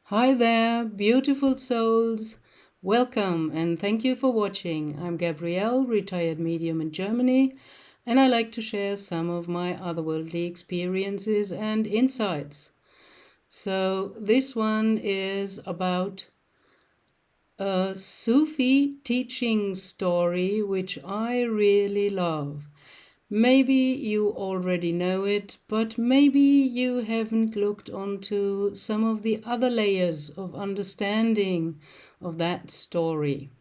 Hi there, beautiful souls. Welcome and thank you for watching. I'm Gabrielle, retired medium in Germany, and I like to share some of my otherworldly experiences and insights. So, this one is about a Sufi teaching story which I really love. Maybe you already know it, but maybe you haven't looked onto some of the other layers of understanding of that story.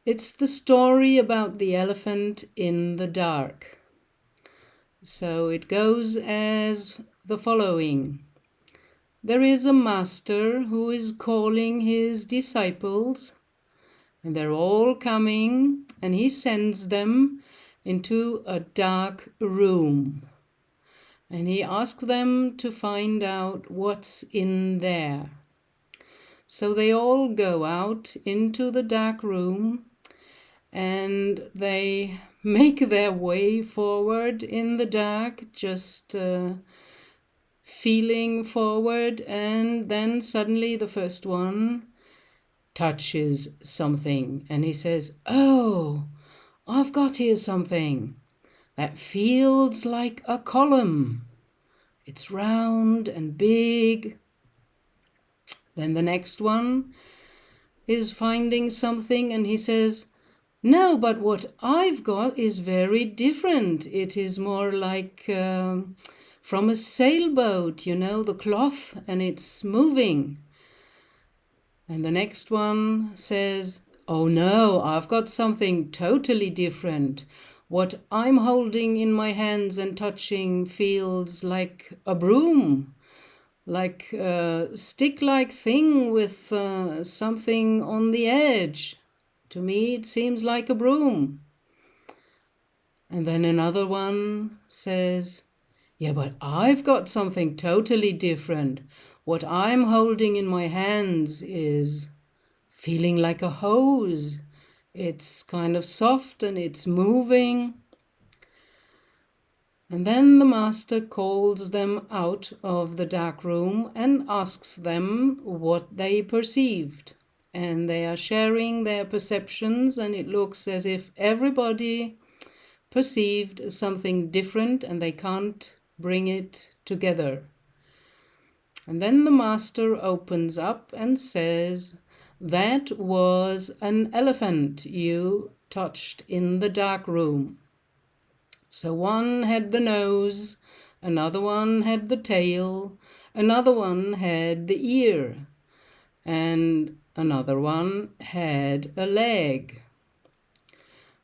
It's the story about the elephant in the dark. So it goes as the following. There is a master who is calling his disciples, and they're all coming, and he sends them into a dark room. And he asks them to find out what's in there. So they all go out into the dark room and they make their way forward in the dark, just feeling forward, and then suddenly the first one touches something and he says, "Oh, I've got here something that feels like a column. It's round and big." Then the next one is finding something and he says, "No, but what I've got is very different. It is more like from a sailboat, the cloth, and it's moving." And the next one says, "Oh no, I've got something totally different. What I'm holding in my hands and touching feels like a broom, like a stick-like thing with something on the edge. To me, it seems like a broom." And then another one says, "Yeah, but I've got something totally different. What I'm holding in my hands is feeling like a hose. It's kind of soft and it's moving." And then the master calls them out of the dark room and asks them what they perceived. And they are sharing their perceptions, and it looks as if everybody perceived something different and they can't bring it together. And then the master opens up and says, "That was an elephant you touched in the dark room. So one had the nose, another one had the tail, another one had the ear, and another one had a leg."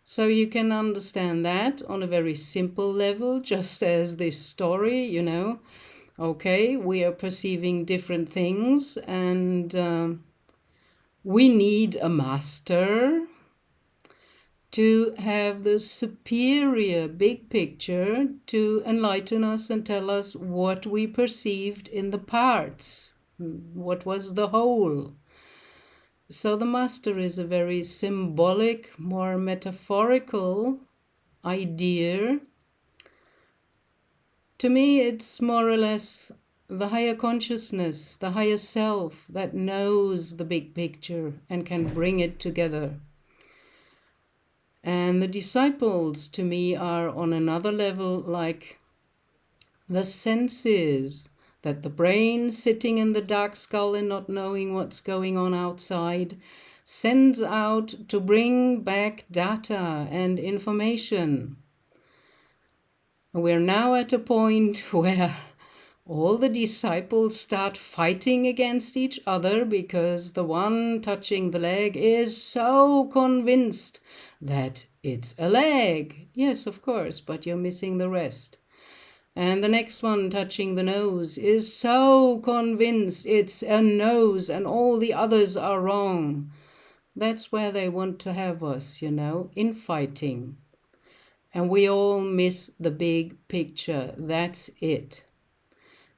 So you can understand that on a very simple level, just as this story, Okay, we are perceiving different things, and we need a master to have the superior big picture to enlighten us and tell us what we perceived in the parts, what was the whole. So the master is a very symbolic, more metaphorical idea. To me, it's more or less the higher consciousness, the higher self that knows the big picture and can bring it together. And the disciples, to me, are on another level, like the senses, that the brain sitting in the dark skull and not knowing what's going on outside sends out to bring back data and information. We're now at a point where all the disciples start fighting against each other because the one touching the leg is so convinced that it's a leg. Yes, of course, but you're missing the rest. And the next one touching the nose is so convinced it's a nose and all the others are wrong. That's where they want to have us, in fighting. And we all miss the big picture. That's it.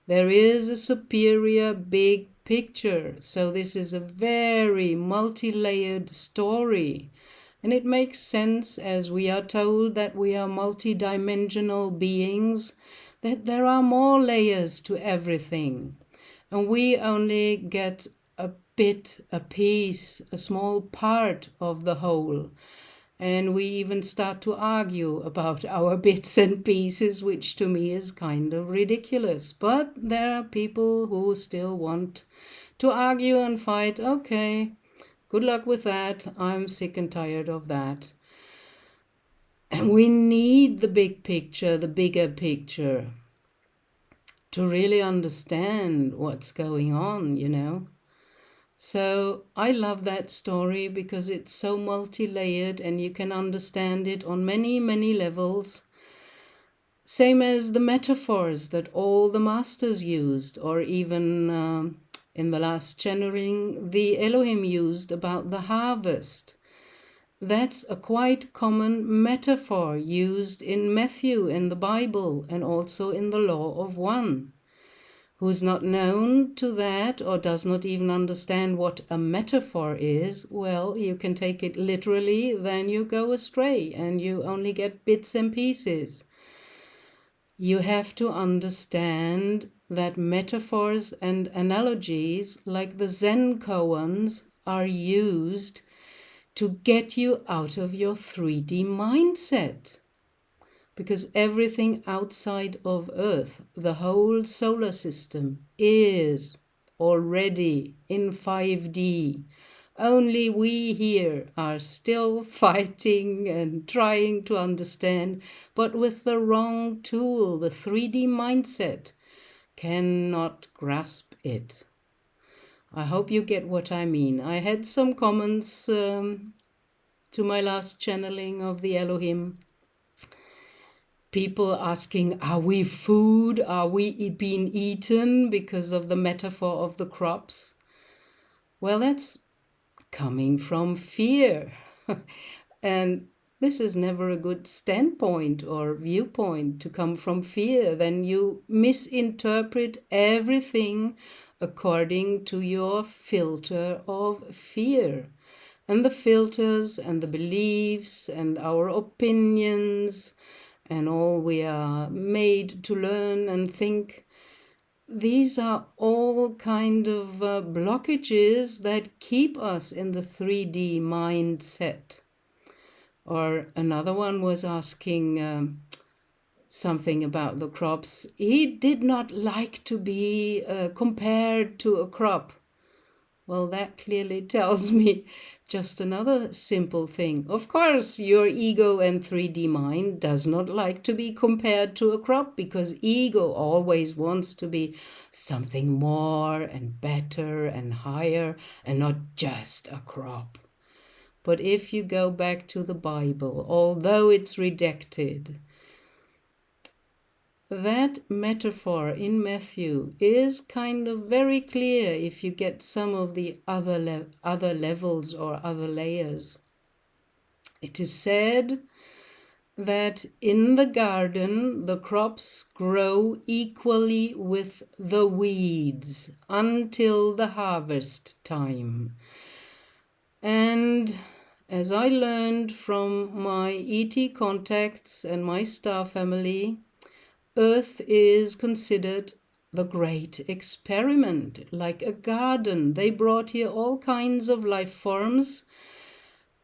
There is a superior big picture. So this is a very multi-layered story. And it makes sense as we are told that we are multi-dimensional beings, that there are more layers to everything. And we only get a bit, a piece, a small part of the whole. And we even start to argue about our bits and pieces, which to me is kind of ridiculous. But there are people who still want to argue and fight. Okay, good luck with that. I'm sick and tired of that. And we need the big picture, the bigger picture, to really understand what's going on, you know. So I love that story because it's so multi-layered and you can understand it on many, many levels. Same as the metaphors that all the masters used, or even in the last channeling, the Elohim used about the harvest. That's a quite common metaphor used in Matthew in the Bible and also in the Law of One. Who's not known to that or does not even understand what a metaphor is, well, you can take it literally, then you go astray and you only get bits and pieces. You have to understand that metaphors and analogies, like the Zen koans, are used to get you out of your 3D mindset. Because everything outside of Earth, the whole solar system, is already in 5D. Only we here are still fighting and trying to understand, but with the wrong tool, the 3D mindset cannot grasp it. I hope you get what I mean. I had some comments to my last channeling of the Elohim. People asking, are we food? Are we being eaten because of the metaphor of the crops? Well, that's coming from fear. And this is never a good standpoint or viewpoint to come from fear. Then you misinterpret everything according to your filter of fear. And the filters and the beliefs and our opinions and all we are made to learn and think, these are all kind of blockages that keep us in the 3D mindset. Or another one was asking something about the crops. He did not like to be compared to a crop. Well, that clearly tells me just another simple thing. Of course, your ego and 3D mind does not like to be compared to a crop because ego always wants to be something more and better and higher and not just a crop. But if you go back to the Bible, although it's redacted, that metaphor in Matthew is kind of very clear if you get some of the other levels or other layers. It is said that in the garden the crops grow equally with the weeds until the harvest time. And as I learned from my ET contacts and my star family, Earth is considered the great experiment, like a garden. They brought here all kinds of life forms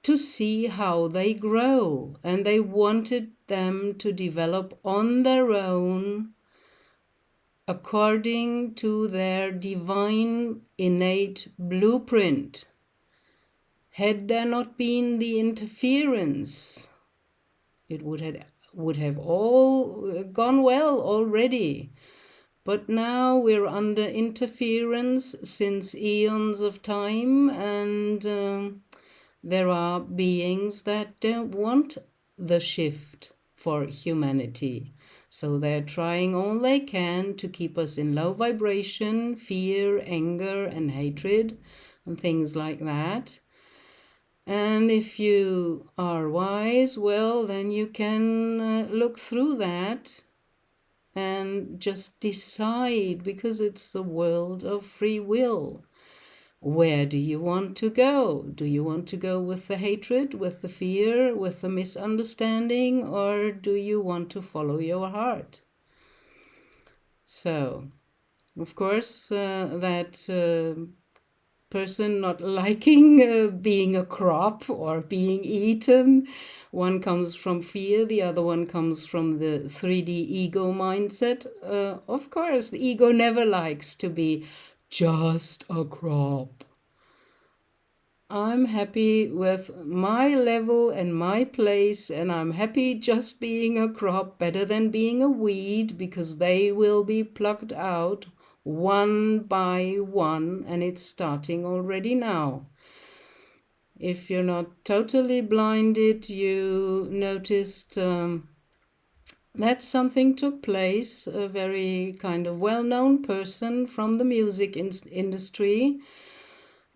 to see how they grow, and they wanted them to develop on their own according to their divine innate blueprint. Had there not been the interference, it would have all gone well already. But now we're under interference since eons of time, and there are beings that don't want the shift for humanity. So they're trying all they can to keep us in low vibration, fear, anger, and hatred, and things like that. And if you are wise, well, then you can look through that and just decide, because it's the world of free will. Where do you want to go? Do you want to go with the hatred, with the fear, with the misunderstanding, or do you want to follow your heart? So Of course, that person not liking being a crop or being eaten. One comes from fear, the other one comes from the 3D ego mindset. Of course, the ego never likes to be just a crop. I'm happy with my level and my place, and I'm happy just being a crop, better than being a weed, because they will be plucked out one by one, and it's starting already now. If you're not totally blinded, you noticed that something took place. A very kind of well-known person from the music industry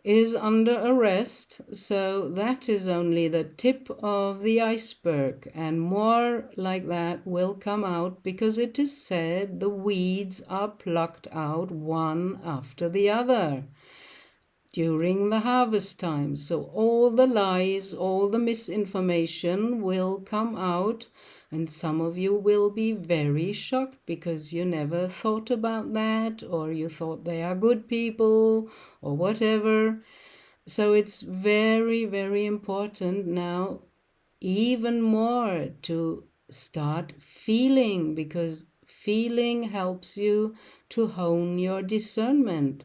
is under arrest, so that is only the tip of the iceberg, and more like that will come out, because it is said the weeds are plucked out one after the other during the harvest time. So all the lies, all the misinformation will come out, and some of you will be very shocked because you never thought about that, or you thought they are good people or whatever. So it's very, very important now, even more, to start feeling, because feeling helps you to hone your discernment.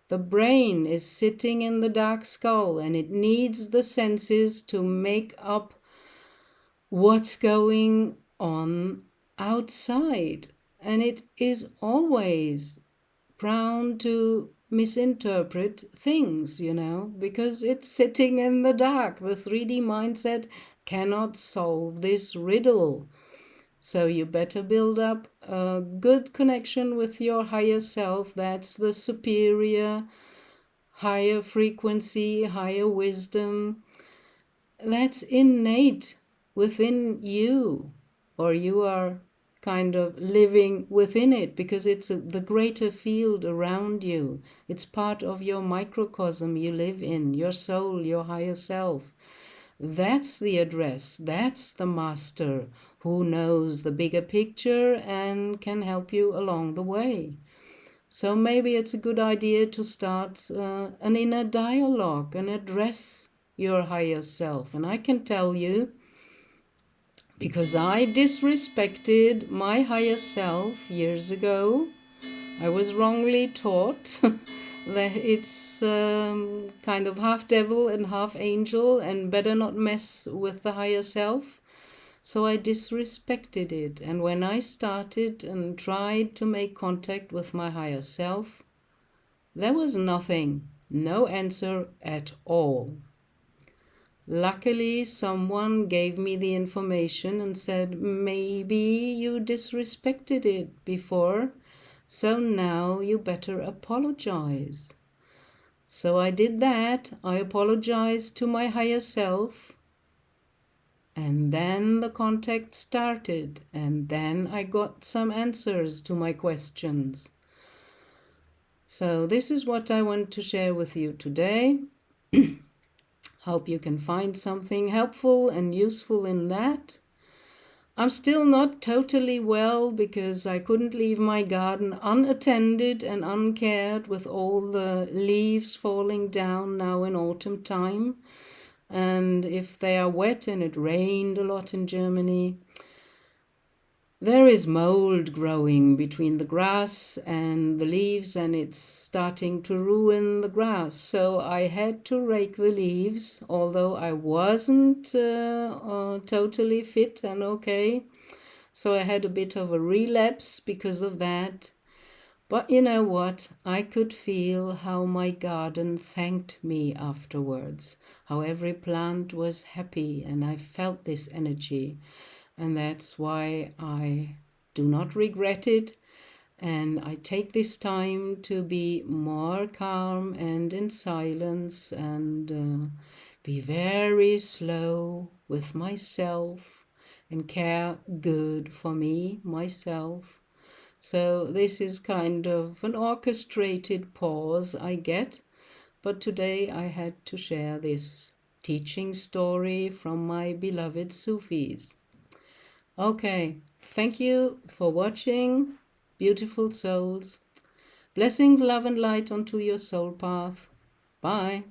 The brain is sitting in the dark skull, and it needs the senses to make up what's going on outside. And it is always prone to misinterpret things, because it's sitting in the dark. The 3D mindset cannot solve this riddle. So you better build up a good connection with your higher self. That's the superior, higher frequency, higher wisdom. That's innate within you, or you are kind of living within it, because it's the greater field around you. It's part of your microcosm you live in, your soul, your higher self. That's the address. That's the master who knows the bigger picture and can help you along the way. So maybe it's a good idea to start an inner dialogue and address your higher self. And I can tell you, because I disrespected my higher self years ago, I was wrongly taught that it's kind of half devil and half angel, and better not mess with the higher self. So I disrespected it. And when I started and tried to make contact with my higher self, there was nothing, no answer at all. Luckily, someone gave me the information and said, maybe you disrespected it before, so now you better apologize. So I did that. I apologized to my higher self. And then the contact started, and then I got some answers to my questions. So this is what I want to share with you today. Hope you can find something helpful and useful in that. I'm still not totally well, because I couldn't leave my garden unattended and uncared with all the leaves falling down now in autumn time. And if they are wet, and it rained a lot in Germany, there is mold growing between the grass and the leaves, and it's starting to ruin the grass. So I had to rake the leaves, although I wasn't totally fit and okay. So I had a bit of a relapse because of that. But you know what? I could feel how my garden thanked me afterwards, how every plant was happy, and I felt this energy. And that's why I do not regret it. And I take this time to be more calm and in silence, and be very slow with myself and care good for me, myself. So this is kind of an orchestrated pause I get. But today I had to share this teaching story from my beloved Sufis. Okay, thank you for watching, beautiful souls. Blessings, love, and light onto your soul path. Bye.